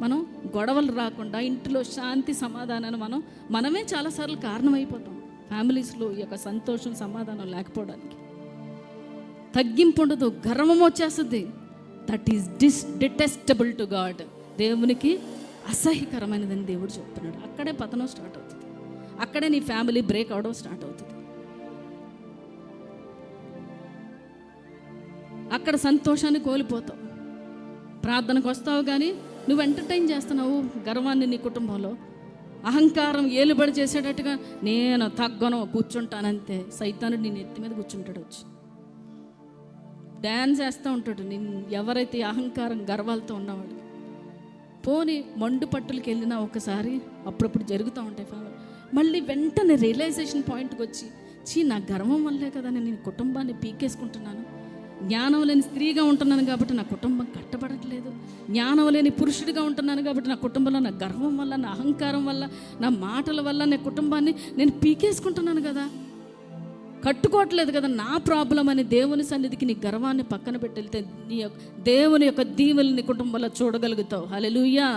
మనం గొడవలు రాకుండా ఇంట్లో శాంతి సమాధానాన్ని మనమే చాలాసార్లు కారణమైపోతాం. ఫ్యామిలీస్లో ఈ యొక్క సంతోషం సమాధానం లేకపోవడానికి తగ్గింపు ఉండదు, గర్వం వచ్చేస్తుంది. That is detestable to God. దేవునికి అసహ్యకరమైనదని దేవుడు చెప్తున్నాడు. అక్కడే పతనం స్టార్ట్ అవుతుంది, అక్కడే నీ ఫ్యామిలీ బ్రేక్ అవడం స్టార్ట్ అవుతుంది. అక్కడ సంతోషాన్ని కోల్పోతావు. ప్రార్థనకు వస్తావు కానీ నువ్వు ఎంటర్టైన్ చేస్తున్నావు గర్వాన్ని నీ కుటుంబంలో. అహంకారం ఏలుబడి చేసేటట్టుగా నేను తగ్గను కూర్చుంటానంతే. సైతానుడు నీ నెత్తి మీద కూర్చుంటాడు, వచ్చి డ్యాన్స్ వేస్తూ ఉంటాడు. నేను ఎవరైతే అహంకారం గర్వాలతో ఉన్నవాడు, పోనీ మండు పట్టులకి వెళ్ళినా ఒకసారి అప్పుడప్పుడు జరుగుతూ ఉంటాయి ఫ్యామిలీ. మళ్ళీ వెంటనే రియలైజేషన్ పాయింట్కి వచ్చి, నా గర్వం వల్లే కదా నేను కుటుంబాన్ని పీకేసుకుంటున్నాను. జ్ఞానం లేని స్త్రీగా ఉంటున్నాను కాబట్టి నా కుటుంబం కట్టబడట్లేదు. జ్ఞానం లేని పురుషుడిగా ఉంటున్నాను కాబట్టి నా కుటుంబంలో నా గర్వం వల్ల, నా అహంకారం వల్ల, నా మాటల వల్ల నా కుటుంబాన్ని నేను పీకేసుకుంటున్నాను కదా, కట్టుకోవట్లేదు కదా. నా ప్రాబ్లం అని దేవుని సన్నిధికి నీ గర్వాన్ని పక్కన పెట్టి వెళ్తే నీ దేవుని యొక్క దీవెనలు నీ కుటుంబంలో చూడగలుగుతావు. హల్లెలూయా.